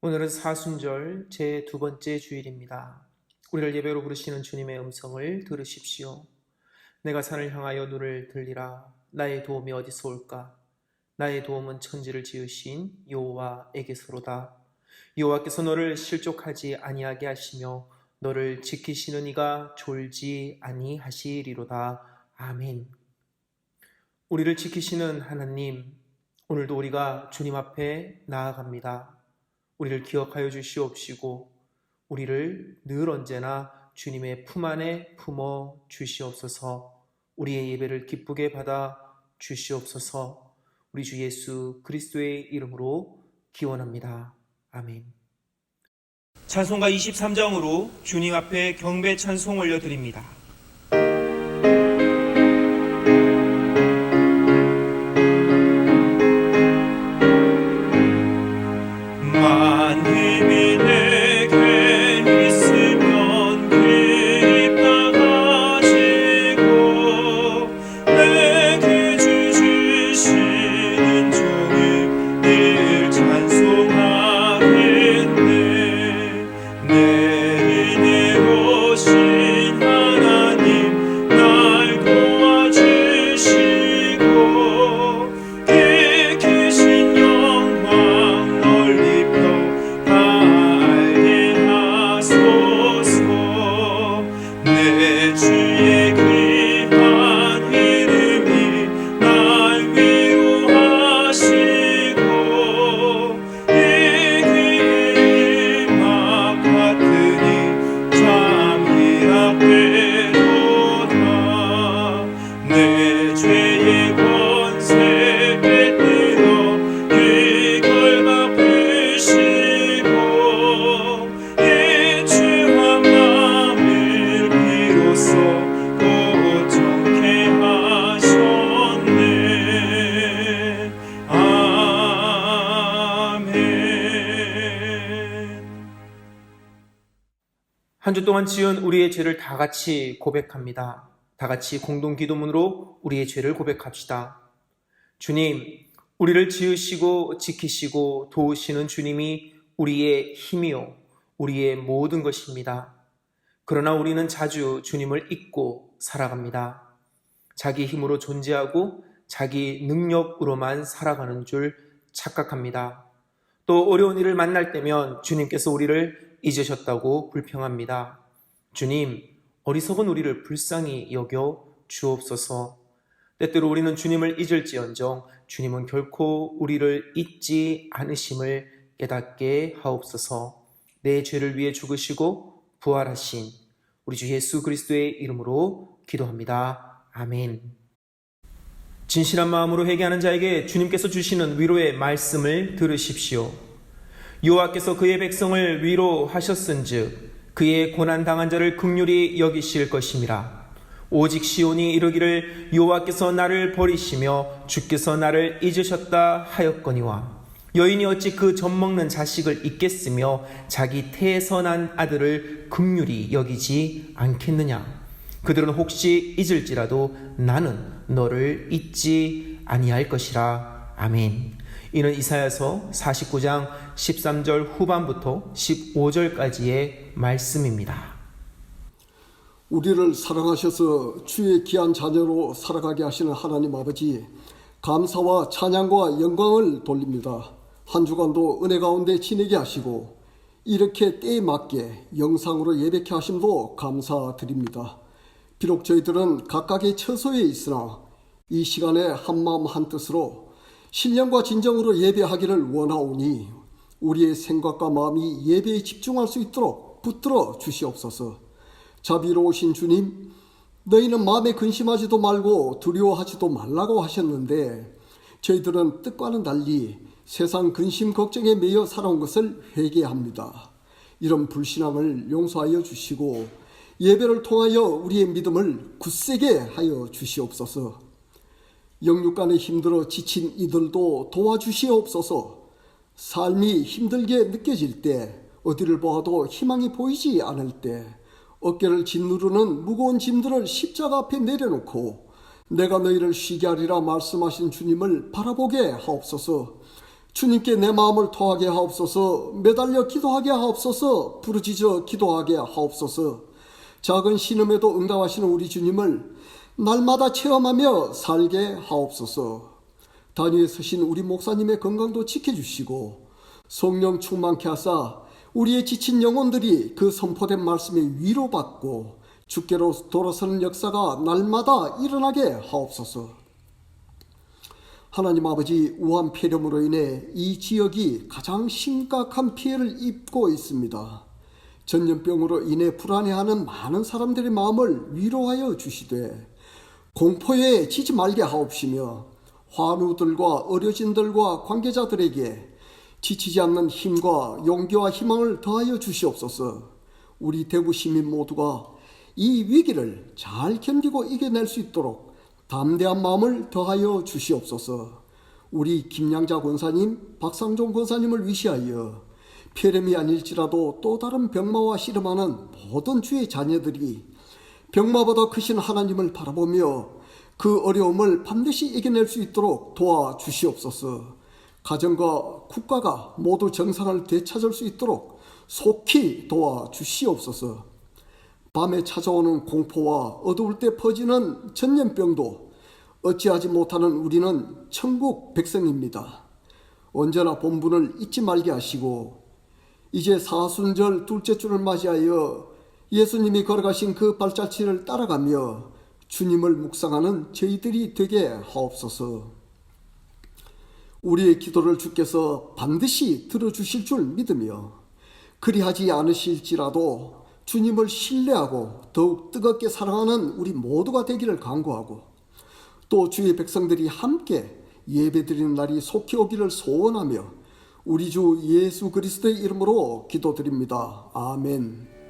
오늘은 사순절 제 두 번째 주일입니다. 우리를 예배로 부르시는 주님의 음성을 들으십시오. 내가 산을 향하여 눈을 들리라. 나의 도움이 어디서 올까? 나의 도움은 천지를 지으신 여호와에게서로다. 여호와께서 너를 실족하지 아니하게 하시며 너를 지키시는 이가 졸지 아니하시리로다. 아멘. 우리를 지키시는 하나님, 오늘도 우리가 주님 앞에 나아갑니다. 우리를 기억하여 주시옵시고 우리를 늘 언제나 주님의 품 안에 품어 주시옵소서. 우리의 예배를 기쁘게 받아 주시옵소서. 우리 주 예수 그리스도의 이름으로 기원합니다. 아멘. 찬송가 23장으로 주님 앞에 경배 찬송 올려드립니다. 한 주 동안 지은 우리의 죄를 다 같이 고백합니다. 다 같이 공동 기도문으로 우리의 죄를 고백합시다. 주님, 우리를 지으시고 지키시고 도우시는 주님이 우리의 힘이요, 우리의 모든 것입니다. 그러나 우리는 자주 주님을 잊고 살아갑니다. 자기 힘으로 존재하고 자기 능력으로만 살아가는 줄 착각합니다. 또 어려운 일을 만날 때면 주님께서 우리를 잊으셨다고 불평합니다. 주님, 어리석은 우리를 불쌍히 여겨 주옵소서. 때때로 우리는 주님을 잊을지언정 주님은 결코 우리를 잊지 않으심을 깨닫게 하옵소서. 내 죄를 위해 죽으시고 부활하신 우리 주 예수 그리스도의 이름으로 기도합니다. 아멘. 진실한 마음으로 회개하는 자에게 주님께서 주시는 위로의 말씀을 들으십시오. 여호와께서 그의 백성을 위로하셨은즉 그의 고난당한 자를 긍휼히 여기실 것임이라. 오직 시온이 이르기를 여호와께서 나를 버리시며 주께서 나를 잊으셨다 하였거니와 여인이 어찌 그 젖먹는 자식을 잊겠으며 자기 태에서 난 아들을 긍휼히 여기지 않겠느냐. 그들은 혹시 잊을지라도 나는 너를 잊지 아니할 것이라. 아멘. 이는 이사야서 49장 13절 후반부터 15절까지의 말씀입니다. 우리를 사랑하셔서 주의 귀한 자녀로 살아가게 하시는 하나님 아버지, 감사와 찬양과 영광을 돌립니다. 한 주간도 은혜 가운데 지내게 하시고 이렇게 때에 맞게 영상으로 예배케 하심도 감사드립니다. 비록 저희들은 각각의 처소에 있으나 이 시간에 한마음 한뜻으로 신령과 진정으로 예배하기를 원하오니 우리의 생각과 마음이 예배에 집중할 수 있도록 붙들어 주시옵소서. 자비로우신 주님, 너희는 마음에 근심하지도 말고 두려워하지도 말라고 하셨는데 저희들은 뜻과는 달리 세상 근심 걱정에 매여 살아온 것을 회개합니다. 이런 불신앙을 용서하여 주시고 예배를 통하여 우리의 믿음을 굳세게 하여 주시옵소서. 영육간에 힘들어 지친 이들도 도와주시옵소서. 삶이 힘들게 느껴질 때, 어디를 보아도 희망이 보이지 않을 때 어깨를 짓누르는 무거운 짐들을 십자가 앞에 내려놓고 내가 너희를 쉬게 하리라 말씀하신 주님을 바라보게 하옵소서. 주님께 내 마음을 토하게 하옵소서. 매달려 기도하게 하옵소서. 부르짖어 기도하게 하옵소서. 작은 신음에도 응답하시는 우리 주님을 날마다 체험하며 살게 하옵소서. 단위에 서신 우리 목사님의 건강도 지켜주시고 성령 충만케 하사 우리의 지친 영혼들이 그 선포된 말씀에 위로받고 주께로 돌아서는 역사가 날마다 일어나게 하옵소서. 하나님 아버지, 우한 폐렴으로 인해 이 지역이 가장 심각한 피해를 입고 있습니다. 전염병으로 인해 불안해하는 많은 사람들의 마음을 위로하여 주시되 공포에 지지 말게 하옵시며 환우들과 어려진들과 관계자들에게 지치지 않는 힘과 용기와 희망을 더하여 주시옵소서. 우리 대구 시민 모두가 이 위기를 잘 견디고 이겨낼 수 있도록 담대한 마음을 더하여 주시옵소서. 우리 김양자 권사님, 박상종 권사님을 위시하여 폐렴이 아닐지라도 또 다른 병마와 씨름하는 모든 주의 자녀들이 병마보다 크신 하나님을 바라보며 그 어려움을 반드시 이겨낼 수 있도록 도와주시옵소서. 가정과 국가가 모두 정상을 되찾을 수 있도록 속히 도와주시옵소서. 밤에 찾아오는 공포와 어두울 때 퍼지는 전염병도 어찌하지 못하는 우리는 천국 백성입니다. 언제나 본분을 잊지 말게 하시고 이제 사순절 둘째 주를 맞이하여 예수님이 걸어가신 그 발자취를 따라가며 주님을 묵상하는 저희들이 되게 하옵소서. 우리의 기도를 주께서 반드시 들어주실 줄 믿으며 그리하지 않으실지라도 주님을 신뢰하고 더욱 뜨겁게 사랑하는 우리 모두가 되기를 간구하고 또 주의 백성들이 함께 예배드리는 날이 속히 오기를 소원하며 우리 주 예수 그리스도의 이름으로 기도드립니다. 아멘.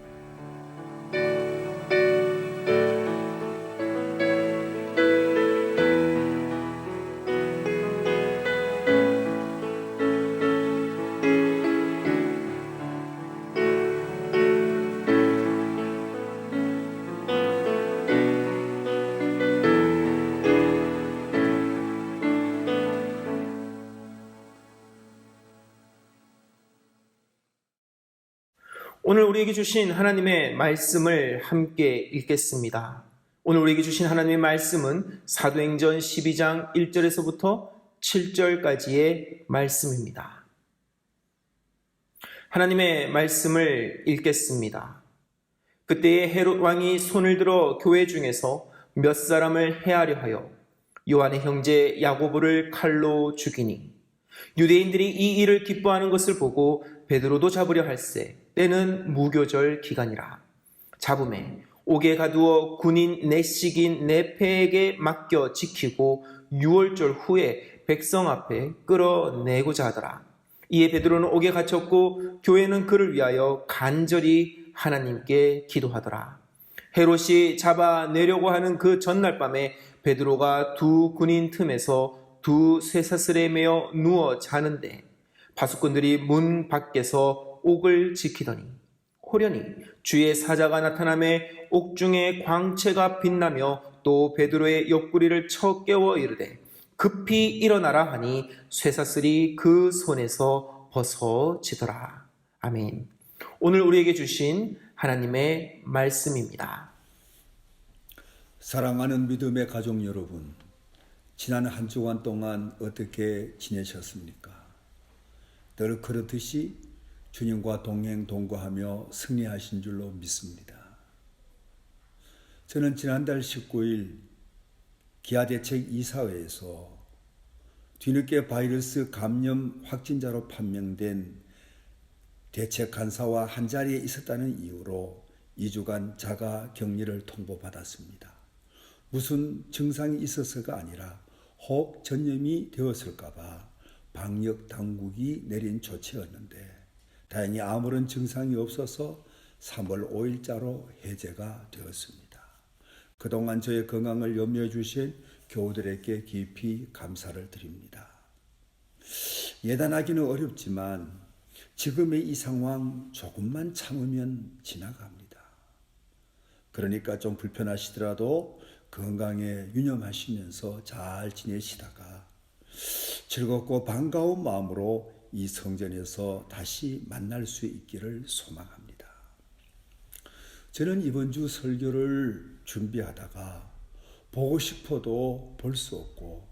오늘 우리에게 주신 하나님의 말씀을 함께 읽겠습니다. 오늘 우리에게 주신 하나님의 말씀은 사도행전 12장 1절에서부터 7절까지의 말씀입니다. 하나님의 말씀을 읽겠습니다. 그때에 헤롯 왕이 손을 들어 교회 중에서 몇 사람을 해하려 하여 요한의 형제 야고보를 칼로 죽이니 유대인들이 이 일을 기뻐하는 것을 보고 베드로도 잡으려 할세 때는 무교절 기간이라. 잡음에 옥에 가두어 군인 내식인 네페에게 맡겨 지키고 6월절 후에 백성 앞에 끌어내고자 하더라. 이에 베드로는 옥에 갇혔고 교회는 그를 위하여 간절히 하나님께 기도하더라. 헤롯이 잡아내려고 하는 그 전날 밤에 베드로가 두 군인 틈에서 두 쇠사슬에 매어 누워 자는데 파수꾼들이 문 밖에서 옥을 지키더니 호련히 주의 사자가 나타나매 옥중에 광채가 빛나며 또 베드로의 옆구리를 쳐 깨워 이르되 급히 일어나라 하니 쇠사슬이 그 손에서 벗어지더라. 아멘. 오늘 우리에게 주신 하나님의 말씀입니다. 사랑하는 믿음의 가족 여러분, 지난 한 주간 동안 어떻게 지내셨습니까? 늘 그렇듯이 주님과 동행 동거하며 승리하신 줄로 믿습니다. 저는 지난달 19일 기아대책 이사회에서 뒤늦게 바이러스 감염 확진자로 판명된 대책 간사와 한자리에 있었다는 이유로 2주간 자가 격리를 통보받았습니다. 무슨 증상이 있어서가 아니라 혹 전염이 되었을까봐 방역 당국이 내린 조치였는데 다행히 아무런 증상이 없어서 3월 5일자로 해제가 되었습니다. 그동안 저의 건강을 염려해 주신 교우들에게 깊이 감사를 드립니다. 예단하기는 어렵지만 지금의 이 상황 조금만 참으면 지나갑니다. 그러니까 좀 불편하시더라도 건강에 유념하시면서 잘 지내시다가 즐겁고 반가운 마음으로 이 성전에서 다시 만날 수 있기를 소망합니다. 저는 이번 주 설교를 준비하다가 보고 싶어도 볼 수 없고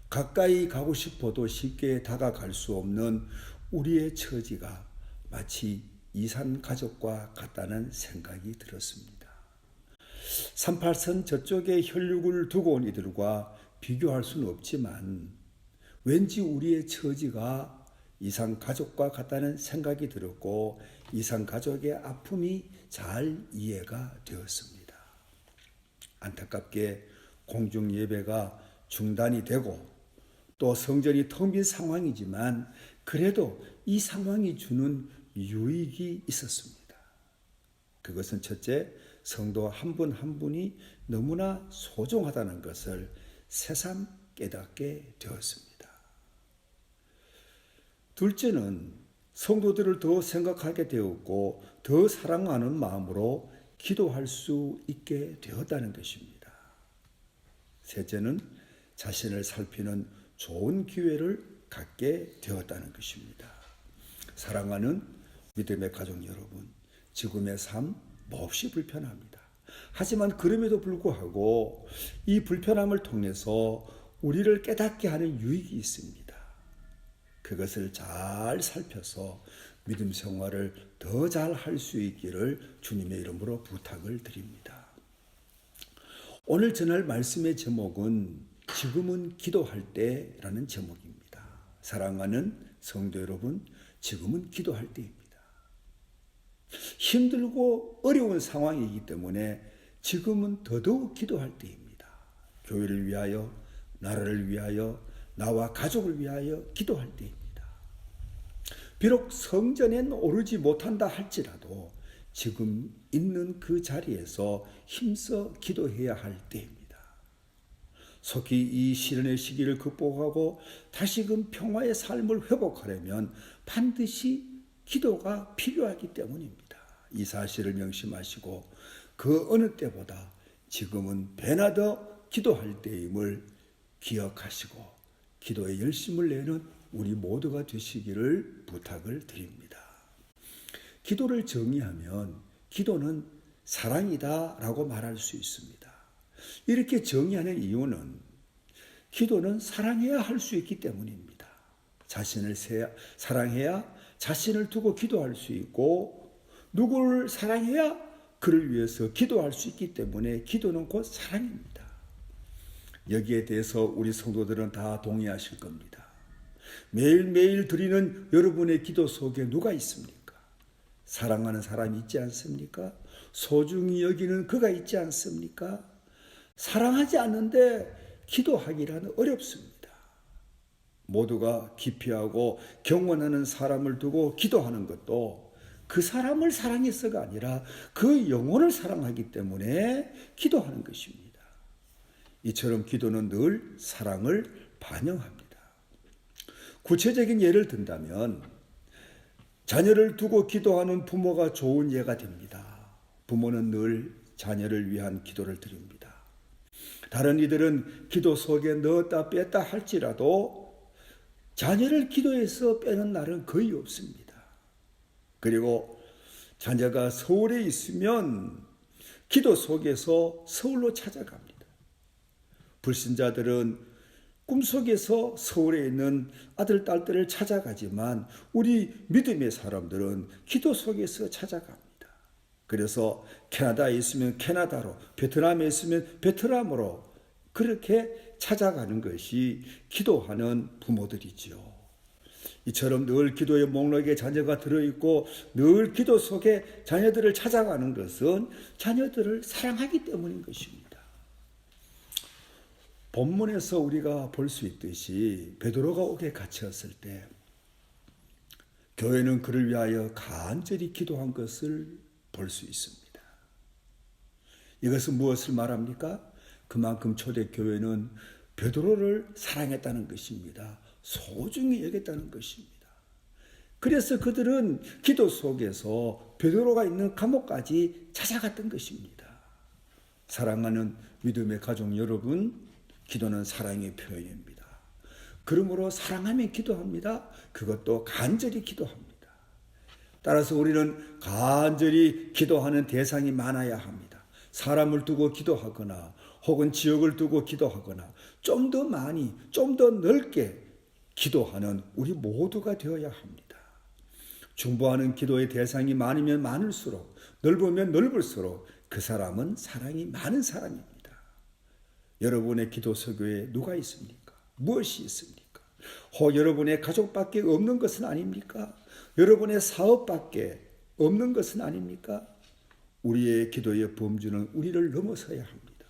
가까이 가고 싶어도 쉽게 다가갈 수 없는 우리의 처지가 마치 이산 가족과 같다는 생각이 들었습니다. 38선 저쪽에 혈육을 두고 온 이들과 비교할 수는 없지만 왠지 우리의 처지가 이산 가족과 같다는 생각이 들었고 이산 가족의 아픔이 잘 이해가 되었습니다. 안타깝게 공중 예배가 중단이 되고 또 성전이 텅 빈 상황이지만 그래도 이 상황이 주는 유익이 있었습니다. 그것은 첫째, 성도 한 분 한 분이 너무나 소중하다는 것을 새삼 깨닫게 되었습니다. 둘째는 성도들을 더 생각하게 되었고 더 사랑하는 마음으로 기도할 수 있게 되었다는 것입니다. 셋째는 자신을 살피는 좋은 기회를 갖게 되었다는 것입니다. 사랑하는 믿음의 가족 여러분, 지금의 삶 몹시 불편합니다. 하지만 그럼에도 불구하고 이 불편함을 통해서 우리를 깨닫게 하는 유익이 있습니다. 그것을 잘 살펴서 믿음 생활을 더 잘 할 수 있기를 주님의 이름으로 부탁을 드립니다. 오늘 전할 말씀의 제목은 지금은 기도할 때라는 제목입니다. 사랑하는 성도 여러분, 지금은 기도할 때입니다. 힘들고 어려운 상황이기 때문에 지금은 더더욱 기도할 때입니다. 교회를 위하여, 나라를 위하여, 나와 가족을 위하여 기도할 때입니다. 비록 성전엔 오르지 못한다 할지라도 지금 있는 그 자리에서 힘써 기도해야 할 때입니다. 속히 이 시련의 시기를 극복하고 다시금 평화의 삶을 회복하려면 반드시 기도가 필요하기 때문입니다. 이 사실을 명심하시고 그 어느 때보다 지금은 배나 더 기도할 때임을 기억하시고 기도에 열심을 내는 우리 모두가 되시기를 부탁을 드립니다. 기도를 정의하면 기도는 사랑이다라고 말할 수 있습니다. 이렇게 정의하는 이유는 기도는 사랑해야 할 수 있기 때문입니다. 자신을 사랑해야 자신을 두고 기도할 수 있고 누구를 사랑해야 그를 위해서 기도할 수 있기 때문에 기도는 곧 사랑입니다. 여기에 대해서 우리 성도들은 다 동의하실 겁니다. 매일매일 드리는 여러분의 기도 속에 누가 있습니까? 사랑하는 사람이 있지 않습니까? 소중히 여기는 그가 있지 않습니까? 사랑하지 않는데 기도하기란 어렵습니다. 모두가 기피하고 경원하는 사람을 두고 기도하는 것도 그 사람을 사랑해서가 아니라 그 영혼을 사랑하기 때문에 기도하는 것입니다. 이처럼 기도는 늘 사랑을 반영합니다. 구체적인 예를 든다면 자녀를 두고 기도하는 부모가 좋은 예가 됩니다. 부모는 늘 자녀를 위한 기도를 드립니다. 다른 이들은 기도 속에 넣었다 뺐다 할지라도 자녀를 기도해서 빼는 날은 거의 없습니다. 그리고 자녀가 서울에 있으면 기도 속에서 서울로 찾아갑니다. 불신자들은 꿈속에서 서울에 있는 아들, 딸들을 찾아가지만 우리 믿음의 사람들은 기도 속에서 찾아갑니다. 그래서 캐나다에 있으면 캐나다로, 베트남에 있으면 베트남으로 그렇게 찾아가는 것이 기도하는 부모들이지요. 이처럼 늘 기도의 목록에 자녀가 들어있고 늘 기도 속에 자녀들을 찾아가는 것은 자녀들을 사랑하기 때문인 것입니다. 본문에서 우리가 볼 수 있듯이 베드로가 옥에 갇혔을 때 교회는 그를 위하여 간절히 기도한 것을 볼 수 있습니다. 이것은 무엇을 말합니까? 그만큼 초대교회는 베드로를 사랑했다는 것입니다. 소중히 여겼다는 것입니다. 그래서 그들은 기도 속에서 베드로가 있는 감옥까지 찾아갔던 것입니다. 사랑하는 믿음의 가족 여러분, 기도는 사랑의 표현입니다. 그러므로 사랑하며 기도합니다. 그것도 간절히 기도합니다. 따라서 우리는 간절히 기도하는 대상이 많아야 합니다. 사람을 두고 기도하거나 혹은 지역을 두고 기도하거나 좀 더 많이, 좀 더 넓게 기도하는 우리 모두가 되어야 합니다. 중보하는 기도의 대상이 많으면 많을수록, 넓으면 넓을수록 그 사람은 사랑이 많은 사람입니다. 여러분의 기도 서교에 누가 있습니까? 무엇이 있습니까? 혹 여러분의 가족밖에 없는 것은 아닙니까? 여러분의 사업밖에 없는 것은 아닙니까? 우리의 기도의 범주는 우리를 넘어서야 합니다.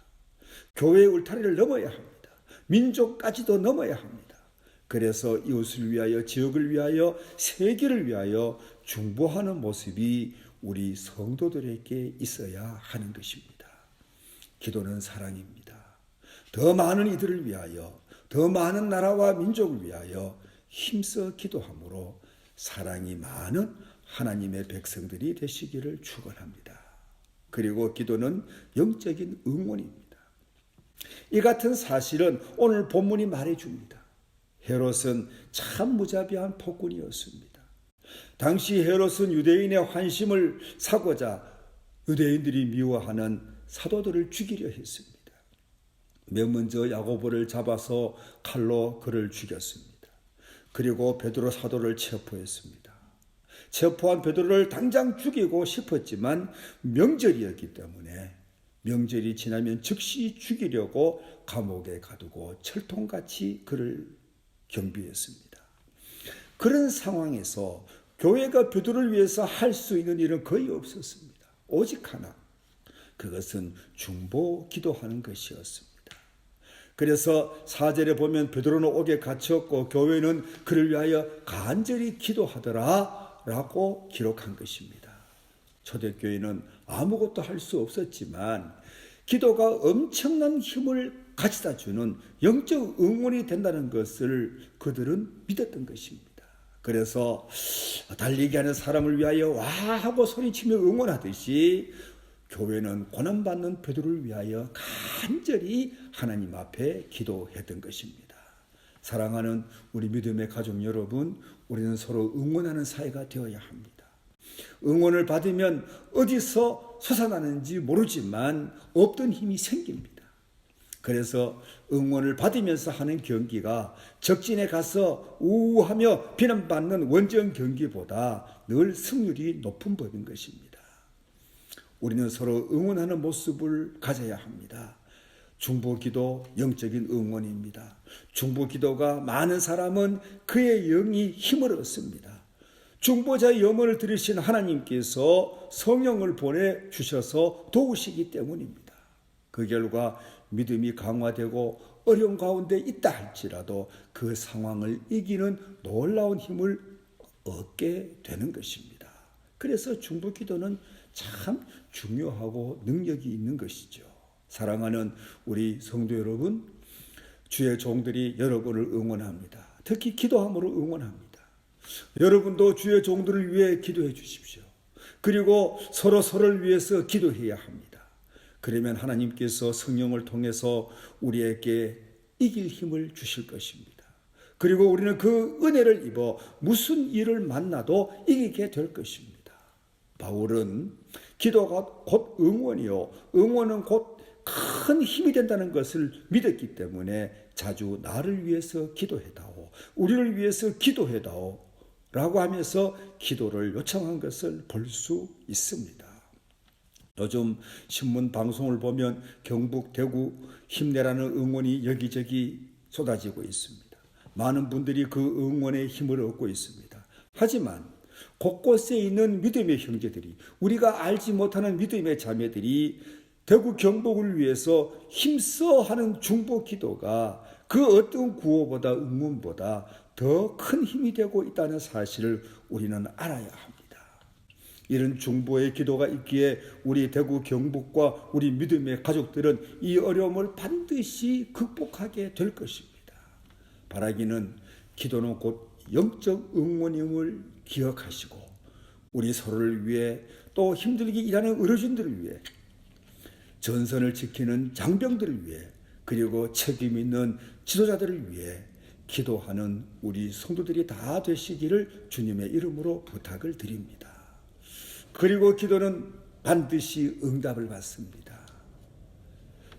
교회의 울타리를 넘어야 합니다. 민족까지도 넘어야 합니다. 그래서 이웃을 위하여, 지역을 위하여, 세계를 위하여 중보하는 모습이 우리 성도들에게 있어야 하는 것입니다. 기도는 사랑입니다. 더 많은 이들을 위하여, 더 많은 나라와 민족을 위하여 힘써 기도함으로 사랑이 많은 하나님의 백성들이 되시기를 축원합니다. 그리고 기도는 영적인 응원입니다. 이 같은 사실은 오늘 본문이 말해줍니다. 헤롯은 참 무자비한 폭군이었습니다. 당시 헤롯은 유대인의 환심을 사고자 유대인들이 미워하는 사도들을 죽이려 했습니다. 맨 먼저 야고보를 잡아서 칼로 그를 죽였습니다. 그리고 베드로 사도를 체포했습니다. 체포한 베드로를 당장 죽이고 싶었지만 명절이었기 때문에 명절이 지나면 즉시 죽이려고 감옥에 가두고 철통같이 그를 경비했습니다. 그런 상황에서 교회가 베드로를 위해서 할 수 있는 일은 거의 없었습니다. 오직 하나, 그것은 중보 기도하는 것이었습니다. 그래서 4절에 보면 베드로는 옥에 갇혔고 교회는 그를 위하여 간절히 기도하더라 라고 기록한 것입니다. 초대교회는 아무것도 할 수 없었지만 기도가 엄청난 힘을 가져다 주는 영적 응원이 된다는 것을 그들은 믿었던 것입니다. 그래서 달리기 하는 사람을 위하여 와 하고 소리치며 응원하듯이 교회는 고난받는 베드로를 위하여 간절히 하나님 앞에 기도했던 것입니다. 사랑하는 우리 믿음의 가족 여러분, 우리는 서로 응원하는 사이가 되어야 합니다. 응원을 받으면 어디서 솟아나는지 모르지만 없던 힘이 생깁니다. 그래서 응원을 받으면서 하는 경기가 적진에 가서 우우하며 비난받는 원정 경기보다 늘 승률이 높은 법인 것입니다. 우리는 서로 응원하는 모습을 가져야 합니다. 중보기도 영적인 응원입니다. 중보기도가 많은 사람은 그의 영이 힘을 얻습니다. 중보자의 염원을 들으신 하나님께서 성령을 보내주셔서 도우시기 때문입니다. 그 결과 믿음이 강화되고 어려운 가운데 있다 할지라도 그 상황을 이기는 놀라운 힘을 얻게 되는 것입니다. 그래서 중보기도는 참 중요하고 능력이 있는 것이죠. 사랑하는 우리 성도 여러분, 주의 종들이 여러분을 응원합니다. 특히 기도함으로 응원합니다. 여러분도 주의 종들을 위해 기도해 주십시오. 그리고 서로를 위해서 기도해야 합니다. 그러면 하나님께서 성령을 통해서 우리에게 이길 힘을 주실 것입니다. 그리고 우리는 그 은혜를 입어 무슨 일을 만나도 이기게 될 것입니다. 바울은 기도가 곧 응원이요, 응원은 곧 큰 힘이 된다는 것을 믿었기 때문에 자주 나를 위해서 기도해다오, 우리를 위해서 기도해다오 라고 하면서 기도를 요청한 것을 볼 수 있습니다. 요즘 신문 방송을 보면 경북, 대구 힘내라는 응원이 여기저기 쏟아지고 있습니다. 많은 분들이 그 응원의 힘을 얻고 있습니다. 하지만 곳곳에 있는 믿음의 형제들이, 우리가 알지 못하는 믿음의 자매들이 대구 경북을 위해서 힘써 하는 중보 기도가 그 어떤 구호보다 응원보다 더 큰 힘이 되고 있다는 사실을 우리는 알아야 합니다. 이런 중보의 기도가 있기에 우리 대구 경북과 우리 믿음의 가족들은 이 어려움을 반드시 극복하게 될 것입니다. 바라기는 기도는 곧 영적 응원임을 기억하시고 우리 서로를 위해 또 힘들게 일하는 의료진들을 위해 전선을 지키는 장병들을 위해 그리고 책임 있는 지도자들을 위해 기도하는 우리 성도들이 다 되시기를 주님의 이름으로 부탁을 드립니다. 그리고 기도는 반드시 응답을 받습니다.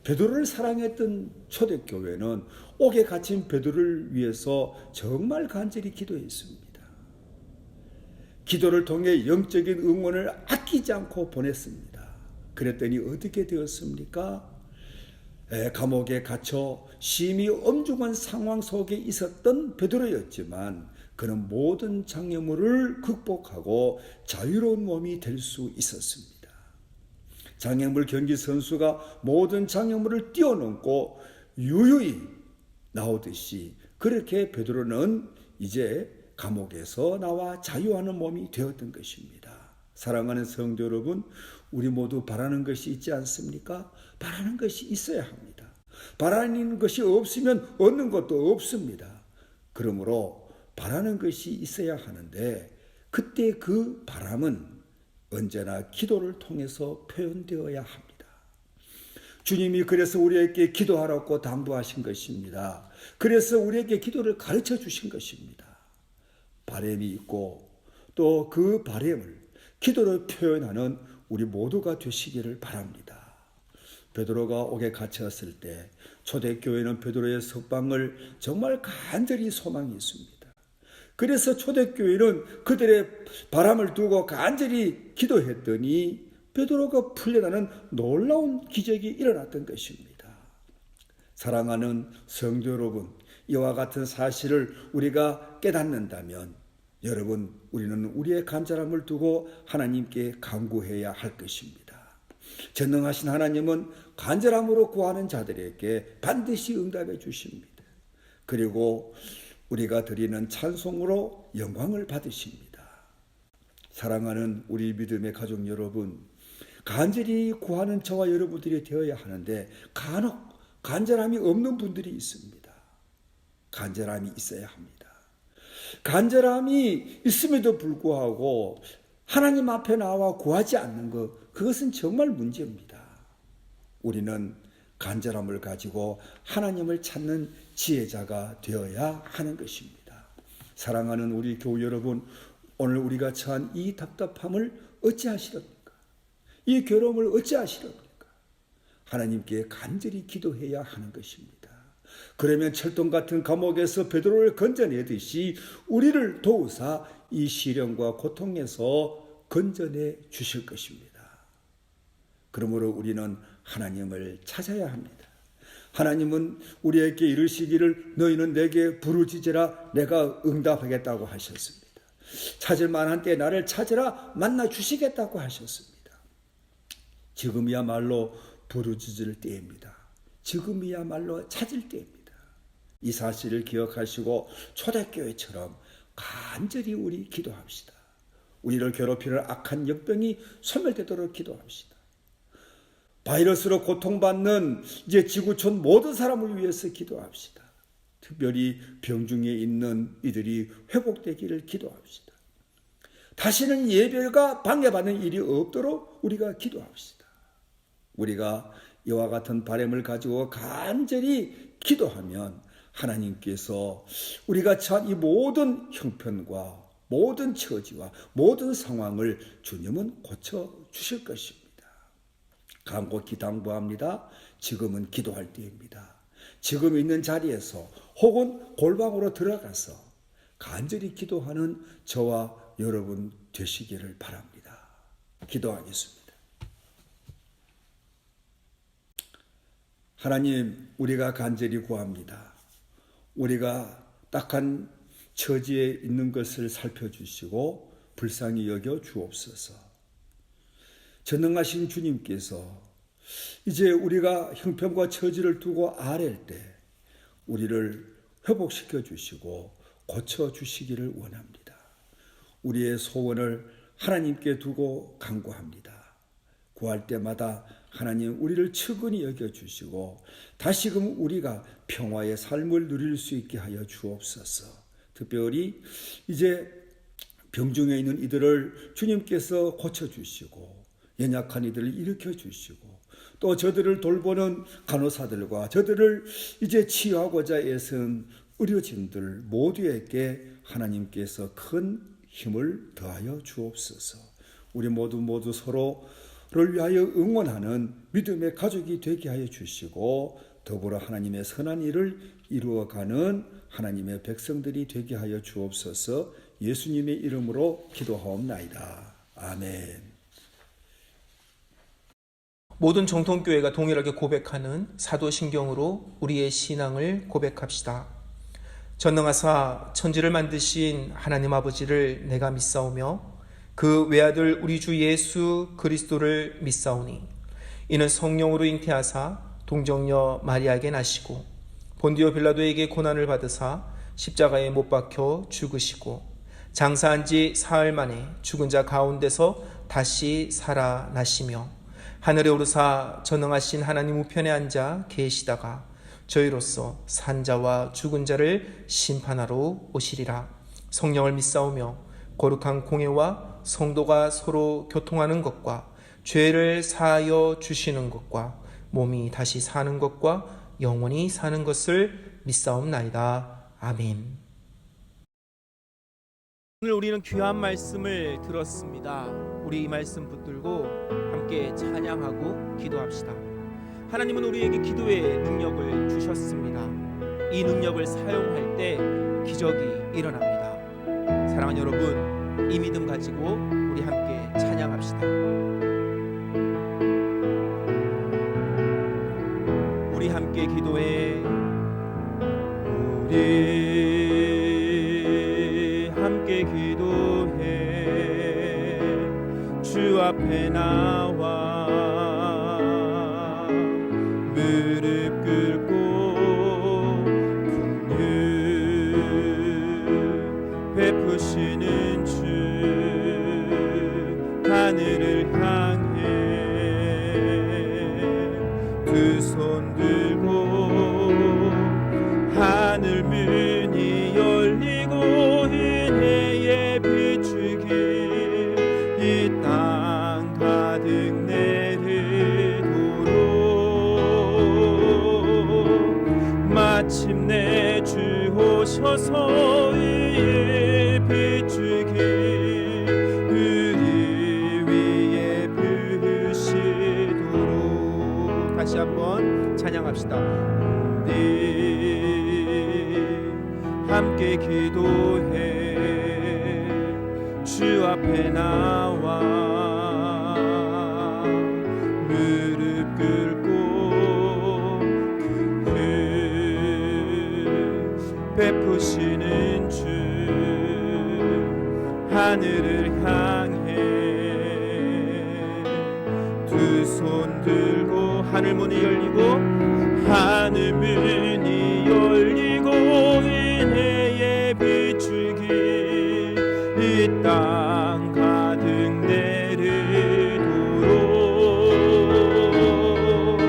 베드로를 사랑했던 초대교회는 옥에 갇힌 베드로를 위해서 정말 간절히 기도했습니다. 기도를 통해 영적인 응원을 아끼지 않고 보냈습니다. 그랬더니 어떻게 되었습니까? 감옥에 갇혀 심히 엄중한 상황 속에 있었던 베드로였지만 그는 모든 장애물을 극복하고 자유로운 몸이 될 수 있었습니다. 장애물 경기 선수가 모든 장애물을 뛰어넘고 유유히 나오듯이 그렇게 베드로는 이제 감옥에서 나와 자유하는 몸이 되었던 것입니다. 사랑하는 성도 여러분, 우리 모두 바라는 것이 있지 않습니까? 바라는 것이 있어야 합니다. 바라는 것이 없으면 얻는 것도 없습니다. 그러므로 바라는 것이 있어야 하는데 그때 그 바람은 언제나 기도를 통해서 표현되어야 합니다. 주님이 그래서 우리에게 기도하라고 당부하신 것입니다. 그래서 우리에게 기도를 가르쳐 주신 것입니다. 바람이 있고 또 그 바람을 기도로 표현하는 우리 모두가 되시기를 바랍니다. 베드로가 옥에 갇혔을 때 초대교회는 베드로의 석방을 정말 간절히 소망했습니다. 그래서 초대교회는 그들의 바람을 두고 간절히 기도했더니 베드로가 풀려나는 놀라운 기적이 일어났던 것입니다. 사랑하는 성도 여러분, 이와 같은 사실을 우리가 깨닫는다면 여러분, 우리는 우리의 간절함을 두고 하나님께 간구해야 할 것입니다. 전능하신 하나님은 간절함으로 구하는 자들에게 반드시 응답해 주십니다. 그리고 우리가 드리는 찬송으로 영광을 받으십니다. 사랑하는 우리 믿음의 가족 여러분, 간절히 구하는 저와 여러분들이 되어야 하는데 간혹 간절함이 없는 분들이 있습니다. 간절함이 있어야 합니다. 간절함이 있음에도 불구하고 하나님 앞에 나와 구하지 않는 것, 그것은 정말 문제입니다. 우리는 간절함을 가지고 하나님을 찾는 지혜자가 되어야 하는 것입니다. 사랑하는 우리 교우 여러분, 오늘 우리가 처한 이 답답함을 어찌하시렵니까? 이 괴로움을 어찌하시렵니까? 하나님께 간절히 기도해야 하는 것입니다. 그러면 철동 같은 감옥에서 베드로를 건져내듯이 우리를 도우사 이 시련과 고통에서 건져내 주실 것입니다. 그러므로 우리는 하나님을 찾아야 합니다. 하나님은 우리에게 이르시기를 너희는 내게 부르짖으라 내가 응답하겠다고 하셨습니다. 찾을 만한 때 나를 찾으라 만나 주시겠다고 하셨습니다. 지금이야말로 부르짖을 때입니다. 지금이야말로 찾을 때입니다. 이 사실을 기억하시고 초대교회처럼 간절히 우리 기도합시다. 우리를 괴롭히는 악한 역병이 소멸되도록 기도합시다. 바이러스로 고통받는 이제 지구촌 모든 사람을 위해서 기도합시다. 특별히 병중에 있는 이들이 회복되기를 기도합시다. 다시는 예배가 방해받는 일이 없도록 우리가 기도합시다. 우리가 이와 같은 바람을 가지고 간절히 기도하면 하나님께서 우리가 처한 이 모든 형편과 모든 처지와 모든 상황을 주님은 고쳐주실 것입니다. 간곡히 당부합니다. 지금은 기도할 때입니다. 지금 있는 자리에서 혹은 골방으로 들어가서 간절히 기도하는 저와 여러분 되시기를 바랍니다. 기도하겠습니다. 하나님, 우리가 간절히 구합니다. 우리가 딱한 처지에 있는 것을 살펴주시고 불쌍히 여겨 주옵소서. 전능하신 주님께서 이제 우리가 형편과 처지를 두고 아랠 때 우리를 회복시켜 주시고 고쳐 주시기를 원합니다. 우리의 소원을 하나님께 두고 간구합니다. 구할 때마다 하나님 우리를 측은히 여겨주시고 다시금 우리가 평화의 삶을 누릴 수 있게 하여 주옵소서. 특별히 이제 병중에 있는 이들을 주님께서 고쳐주시고 연약한 이들을 일으켜주시고 또 저들을 돌보는 간호사들과 저들을 이제 치유하고자 애쓴 의료진들 모두에게 하나님께서 큰 힘을 더하여 주옵소서. 우리 모두 서로를 위하여 응원하는 믿음의 가족이 되게 하여 주시고 더불어 하나님의 선한 일을 이루어가는 하나님의 백성들이 되게 하여 주옵소서. 예수님의 이름으로 기도하옵나이다. 아멘. 모든 정통교회가 동일하게 고백하는 사도신경으로 우리의 신앙을 고백합시다. 전능하사 천지를 만드신 하나님 아버지를 내가 믿사오며 그 외아들 우리 주 예수 그리스도를 믿사오니 이는 성령으로 잉태하사 동정녀 마리아에게 나시고 본디오 빌라도에게 고난을 받으사 십자가에 못 박혀 죽으시고 장사한 지 사흘 만에 죽은 자 가운데서 다시 살아나시며 하늘에 오르사 전능하신 하나님 우편에 앉아 계시다가 저희로서 산자와 죽은 자를 심판하러 오시리라. 성령을 믿사오며 거룩한 공회와 성도가 서로 교통하는 것과 죄를 사하여 주시는 것과 몸이 다시 사는 것과 영원히 사는 것을 믿사옵나이다. 아멘. 오늘 우리는 귀한 말씀을 들었습니다. 우리 이 말씀 붙들고 함께 찬양하고 기도합시다. 하나님은 우리에게 기도의 능력을 주셨습니다. 이 능력을 사용할 때 기적이 일어납니다. 사랑하는 여러분, 이 믿음 가지고 우리 함께 찬양합시다. 우리 함께 기도해. 우리 함께 기도해. 주 앞에 나와 무릎 꿇고 긍휼 베푸시는 주 하늘을 향해 두 손 들고 하늘 문이 열리고 은혜의 비추기 이 땅 가득 내리도록 마침내 주 오셔서 의의 비추기 우리 위에 부으시도록 다시 한번 찬양합시다. 우리 함께 기도해. 주 앞에 나와 무릎 꿇고 긍휼 베푸시는 주 하늘을 향해 두 손 들고 하늘 문이 열리고 하늘 문이 열리고 은혜의 비추기 이 땅 가득 내리도록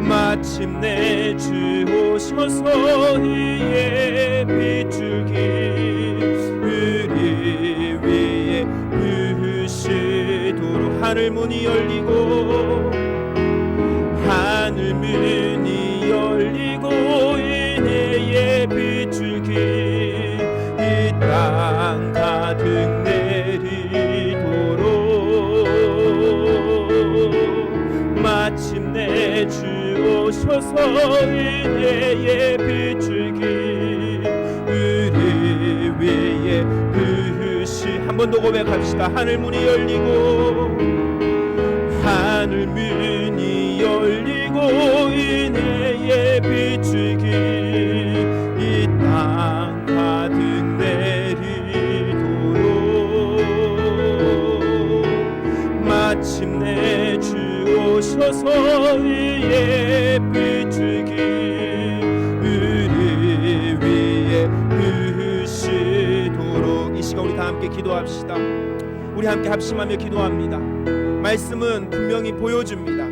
마침내 주 오셔서 의의 비추기 우리 위에 부으시도록 하늘 문이 열리고 하늘 문이 열리고 은혜의 비추기 이 땅 가득 내리도록 마침내 주 오셔서 은혜의 비추기 우리 위에 부으시 한 번 더 고백합시다. 하늘 문이 열리고 하늘 문이 열리고 은혜의 비추기 이 땅 가득 내리도록 마침내 주 오셔서 의의 비추기 우리 위에 부으시도록 이 시간 우리 다 함께 기도합시다. 우리 함께 합심하며 기도합니다. 말씀은 분명히 보여줍니다.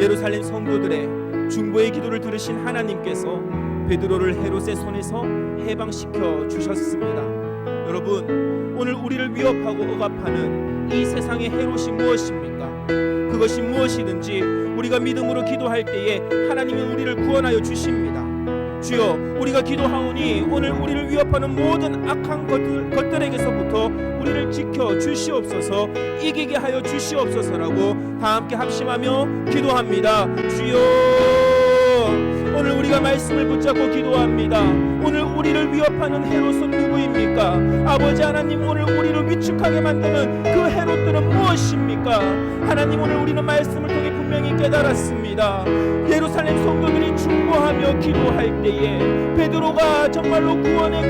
예루살렘 성도들의 중보의 기도를 들으신 하나님께서 베드로를 헤롯의 손에서 해방시켜 주셨습니다. 여러분, 오늘 우리를 위협하고 억압하는 이 세상의 헤롯이 무엇입니까? 그것이 무엇이든지 우리가 믿음으로 기도할 때에 하나님은 우리를 구원하여 주십니다. 주여, 우리가 기도하오니 오늘 우리를 위협하는 모든 악한 것들에게서부터 우리를 지켜 주시옵소서, 이기게 하여 주시옵소서라고 다 함께 합심하며 기도합니다. 주여, 오늘 우리가 말씀을 붙잡고 기도합니다. 오늘 우리를 위협하는 헤롯은 누구입니까? 아버지 하나님, 오늘 우리를 위축하게 만드는 그 헤롯들은 무엇입니까? 하나님, 오늘 우리는 말씀을 통해 분명히 깨달았습니다. 예루살렘 성도들이 중보하며 기도할 때에 베드로가 정말로 구원의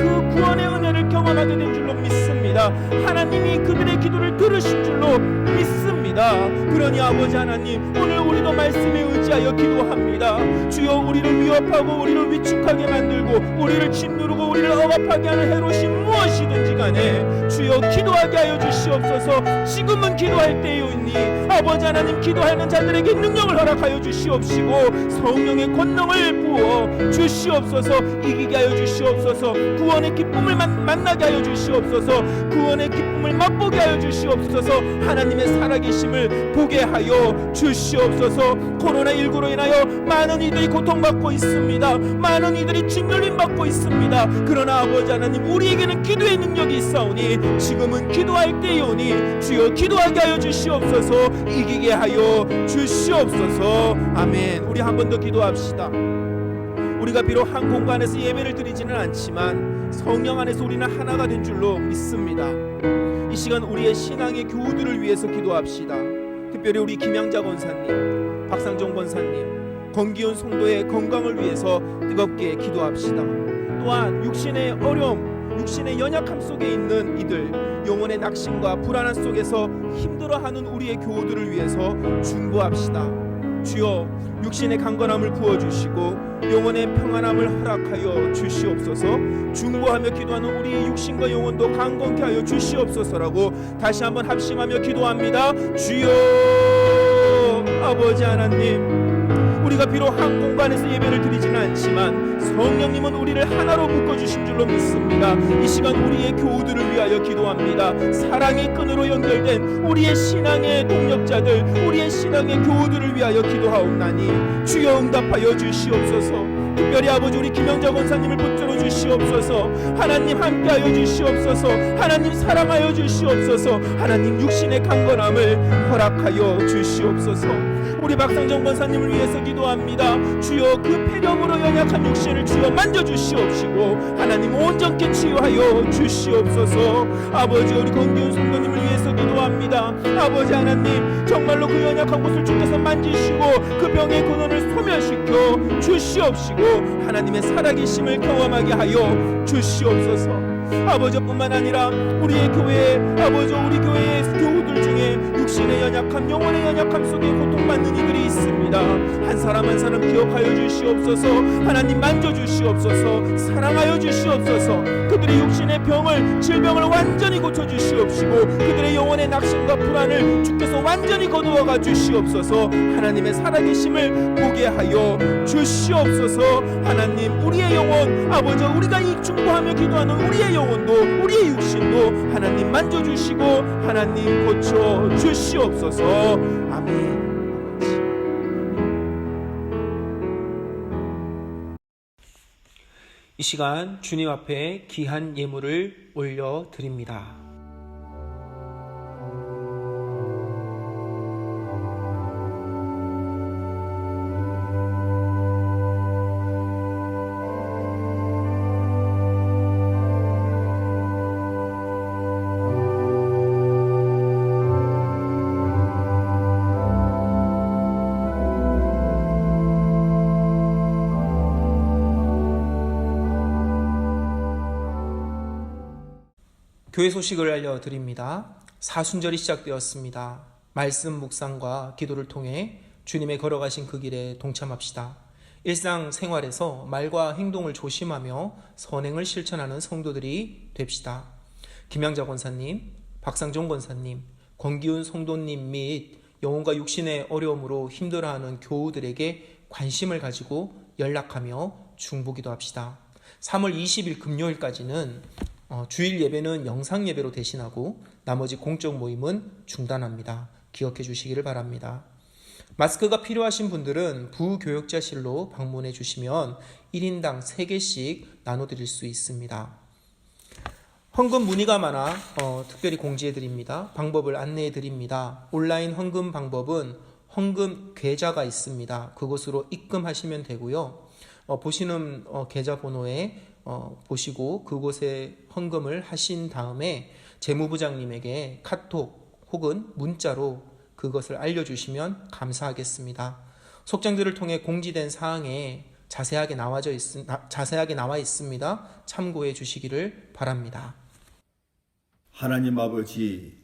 은혜를 경험하게 된 줄로 믿습니다. 하나님이 그들의 기도를 들으신 줄로 믿습니다. 그러니 아버지 하나님, 오늘 우리도 말씀에 의지하여 기도합니다. 주여, 우리를 위협하고 우리를 위축하게 만들고 우리를 짓누르고 우리를 억압하게 하는 헤롯이 무엇이든지 간에 주여 기도하게 하여 주시옵소서. 지금은 기도할 때이오니 아버지 하나님, 기도하는 자들에게 능력을 허락하여 주시옵시고 성령의 권능을 부어 주시옵소서. 이기게 하여 주시옵소서. 구원의 기쁨을 만나게 하여 주시옵소서. 구원의 기쁨을 맛보게 하여 주시옵소서. 하나님의 살아계심을 보게 하여 주시옵소서. 코로나19로 인하여 많은 이들이 고통받고 있습니다. 많은 이들이 짓눌림 받고 있습니다. 그러나 아버지 하나님, 우리에게는 기도의 능력이 있사오니 지금은 기도할 때이오니 주여 기도하게 하여 주시옵소서. 이기게 하여 주시옵소서. 아멘. 우리 한 번 더 기도합시다. 우리가 비록 한 공간에서 예배를 드리지는 않지만 성령 안에서 우리는 하나가 된 줄로 믿습니다. 이 시간 우리의 신앙의 교우들을 위해서 기도합시다. 특별히 우리 김양자 권사님, 박상종 권사님, 권기훈 성도의 건강을 위해서 뜨겁게 기도합시다. 또한 육신의 어려움, 육신의 연약함 속에 있는 이들, 영혼의 낙심과 불안함 속에서 힘들어하는 우리의 교우들을 위해서 중보합시다. 주여, 육신의 강건함을 부어주시고 영혼의 평안함을 허락하여 주시옵소서. 중보하며 기도하는 우리의 육신과 영혼도 강건케 하여 주시옵소서라고 다시 한번 합심하며 기도합니다. 주여, 아버지 하나님, 우리가 비록 한 공간에서 예배를 드리지는 않지만 성령님은 우리를 하나로 묶어주신 줄로 믿습니다. 이 시간 우리의 교우들을 위하여 기도합니다. 사랑의 끈으로 연결된 우리의 신앙의 동력자들, 우리의 신앙의 교우들을 위하여 기도하옵나니 주여 응답하여 주시옵소서. 특별히 아버지 우리 김영자 권사님을 붙들어 주시옵소서. 하나님 함께하여 주시옵소서. 하나님 사랑하여 주시옵소서. 하나님 육신의 강건함을 허락하여 주시옵소서. 우리 박상정 권사님을 위해서 기도합니다. 주여, 그 폐렴으로 연약한 육신을 주여 만져주시옵시고 하나님 온전케 치유하여 주시옵소서. 아버지 우리 권기훈 성도님을 위해서 기도합니다. 아버지 하나님, 정말로 그 연약한 곳을 주께서 만지시고 그 병의 근원을 소멸시켜 주시옵시고 하나님의 살아계심을 경험하게 하여 주시옵소서. 아버지뿐만 아니라 우리의 교회, 아버지 우리 교회의 교우들 중에 육신의 연약함, 영혼의 연약함 속에 고통받는 이들이 있습니다. 한 사람 한 사람 기억하여 주시옵소서. 하나님 만져주시옵소서. 사랑하여 주시옵소서. 그들의 육신의 질병을 완전히 고쳐주시옵시고 그들의 영혼의 낙심과 불안을 주께서 완전히 거두어가 주시옵소서. 하나님의 살아계심을 보게 하여 주시옵소서. 하나님, 우리의 영혼, 아버지 우리가 이 중보하며 기도하는 우리의 영혼도 우리의 육신도 하나님 만져주시고 하나님 고쳐주시옵소서. 아멘. 이 시간 주님 앞에 귀한 예물을 올려드립니다. 교회 소식을 알려드립니다. 사순절이 시작되었습니다. 말씀 묵상과 기도를 통해 주님의 걸어가신 그 길에 동참합시다. 일상생활에서 말과 행동을 조심하며 선행을 실천하는 성도들이 됩시다. 김양자 권사님, 박상종 권사님, 권기훈 성도님 및 영혼과 육신의 어려움으로 힘들어하는 교우들에게 관심을 가지고 연락하며 중보기도 합시다. 3월 20일 금요일까지는 주일 예배는 영상 예배로 대신하고 나머지 공적 모임은 중단합니다. 기억해 주시기를 바랍니다. 마스크가 필요하신 분들은 부교역자실로 방문해 주시면 1인당 3개씩 나눠드릴 수 있습니다. 헌금 문의가 많아 특별히 공지해 드립니다. 방법을 안내해 드립니다. 온라인 헌금 방법은 헌금 계좌가 있습니다. 그곳으로 입금하시면 되고요. 보시는 계좌 번호에 보시고 그곳에 헌금을 하신 다음에 재무부장님에게 카톡 혹은 문자로 그것을 알려주시면 감사하겠습니다. 속장들을 통해 공지된 사항에 자세하게 나와 있습니다. 참고해 주시기를 바랍니다. 하나님 아버지,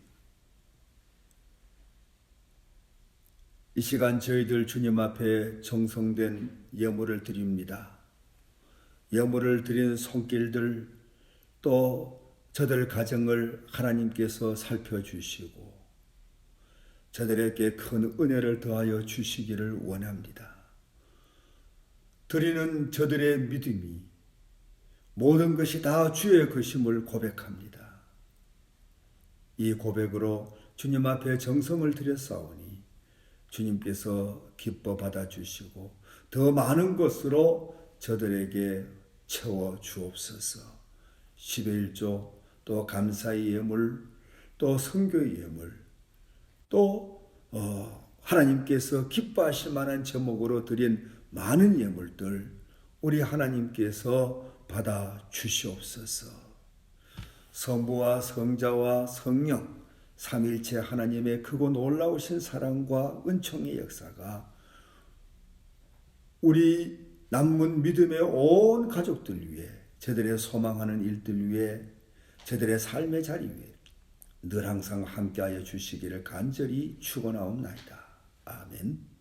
이 시간 저희들 주님 앞에 정성된 예물을 드립니다. 예물을 드린 손길들, 또 저들 가정을 하나님께서 살펴주시고 저들에게 큰 은혜를 더하여 주시기를 원합니다. 드리는 저들의 믿음이 모든 것이 다 주의 것임을 고백합니다. 이 고백으로 주님 앞에 정성을 들였사오니 주님께서 기뻐 받아주시고 더 많은 것으로 저들에게 채워 주옵소서. 11조, 또 감사의 예물, 또 선교의 예물, 또 하나님께서 기뻐하실 만한 제목으로 드린 많은 예물들 우리 하나님께서 받아 주시옵소서. 성부와 성자와 성령 삼일체 하나님의 크고 놀라우신 사랑과 은총의 역사가 우리 남문 믿음의 온 가족들 위해, 저들의 소망하는 일들 위해, 저들의 삶의 자리 위해 늘 항상 함께하여 주시기를 간절히 축원하옵나이다. 아멘.